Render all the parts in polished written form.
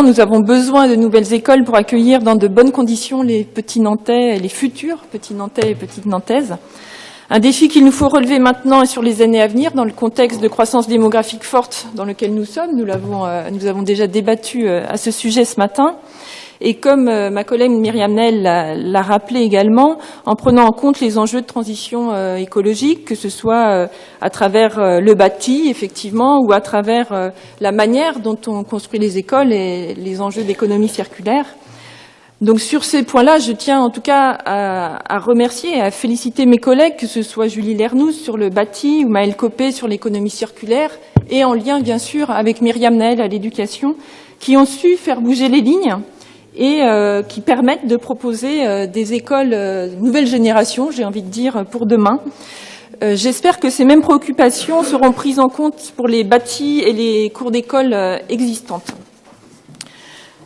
Nous avons besoin de nouvelles écoles pour accueillir dans de bonnes conditions les petits Nantais, les futurs petits Nantais et petites Nantaises. Un défi qu'il nous faut relever maintenant et sur les années à venir dans le contexte de croissance démographique forte dans lequel nous sommes. Nous avons déjà débattu à ce sujet ce matin. Et comme ma collègue Myriam Nel l'a rappelé également, en prenant en compte les enjeux de transition écologique, que ce soit à travers le bâti, effectivement, ou à travers la manière dont on construit les écoles et les enjeux d'économie circulaire. Donc sur ces points-là, je tiens en tout cas à remercier et à féliciter mes collègues, que ce soit Julie Lernouz sur le bâti ou Maëlle Copé sur l'économie circulaire, et en lien bien sûr avec Myriam Nel à l'éducation, qui ont su faire bouger les lignes et qui permettent de proposer des écoles nouvelle génération, j'ai envie de dire, pour demain. J'espère que ces mêmes préoccupations seront prises en compte pour les bâtis et les cours d'école existantes.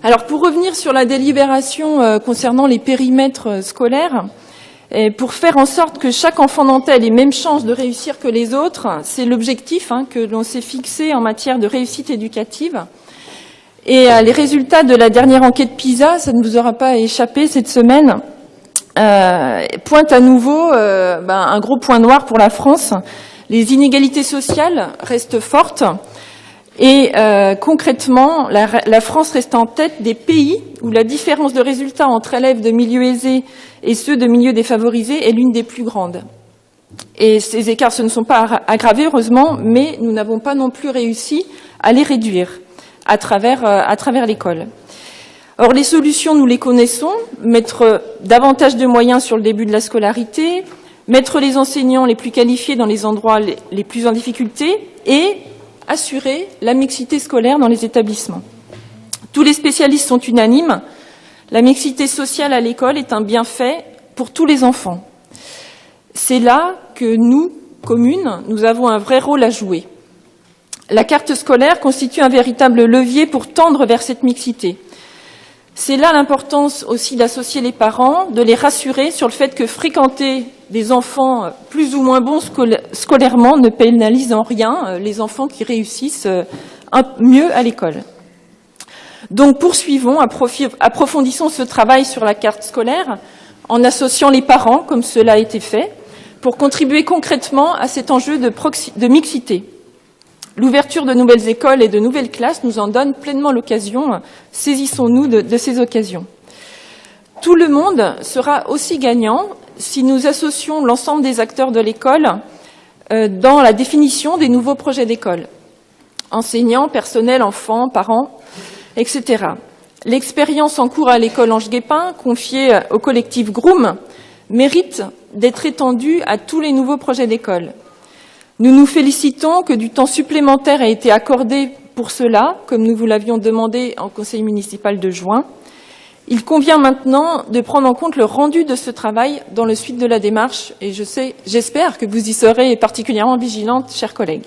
Alors, pour revenir sur la délibération concernant les périmètres scolaires, et pour faire en sorte que chaque enfant nantais ait les mêmes chances de réussir que les autres, c'est l'objectif que l'on s'est fixé en matière de réussite éducative. Et les résultats de la dernière enquête PISA, ça ne vous aura pas échappé cette semaine, pointent à nouveau un gros point noir pour la France. Les inégalités sociales restent fortes et concrètement, la France reste en tête des pays où la différence de résultats entre élèves de milieux aisés et ceux de milieux défavorisés est l'une des plus grandes. Et ces écarts se ne sont pas aggravés, heureusement, mais nous n'avons pas non plus réussi à les réduire à travers l'école. Or, les solutions, nous les connaissons. Mettre davantage de moyens sur le début de la scolarité, mettre les enseignants les plus qualifiés dans les endroits les plus en difficulté et assurer la mixité scolaire dans les établissements. Tous les spécialistes sont unanimes. La mixité sociale à l'école est un bienfait pour tous les enfants. C'est là que nous, communes, nous avons un vrai rôle à jouer. La carte scolaire constitue un véritable levier pour tendre vers cette mixité. C'est là l'importance aussi d'associer les parents, de les rassurer sur le fait que fréquenter des enfants plus ou moins bons scolairement ne pénalise en rien les enfants qui réussissent mieux à l'école. Donc poursuivons, approfondissons ce travail sur la carte scolaire en associant les parents, comme cela a été fait, pour contribuer concrètement à cet enjeu de mixité. L'ouverture de nouvelles écoles et de nouvelles classes nous en donne pleinement l'occasion. Saisissons-nous de ces occasions. Tout le monde sera aussi gagnant si nous associons l'ensemble des acteurs de l'école dans la définition des nouveaux projets d'école. Enseignants, personnel, enfants, parents, etc. L'expérience en cours à l'école Ange-Guépin, confiée au collectif Groom, mérite d'être étendue à tous les nouveaux projets d'école. Nous nous félicitons que du temps supplémentaire ait été accordé pour cela, comme nous vous l'avions demandé en conseil municipal de juin. Il convient maintenant de prendre en compte le rendu de ce travail dans le suite de la démarche, et j'espère que vous y serez particulièrement vigilantes, chers collègues.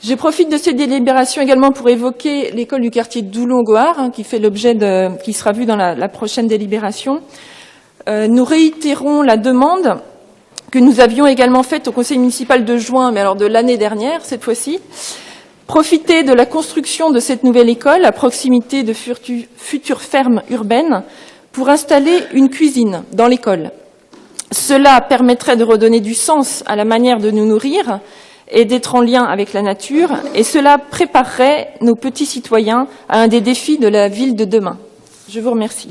Je profite de ces délibérations également pour évoquer l'école du quartier de Doulon-Gohard, qui fait l'objet qui sera vue dans la prochaine délibération. Nous réitérons la demande que nous avions également faite au conseil municipal de juin, mais alors de l'année dernière, cette fois-ci, profiter de la construction de cette nouvelle école à proximité de futures fermes urbaines pour installer une cuisine dans l'école. Cela permettrait de redonner du sens à la manière de nous nourrir et d'être en lien avec la nature, et cela préparerait nos petits citoyens à un des défis de la ville de demain. Je vous remercie.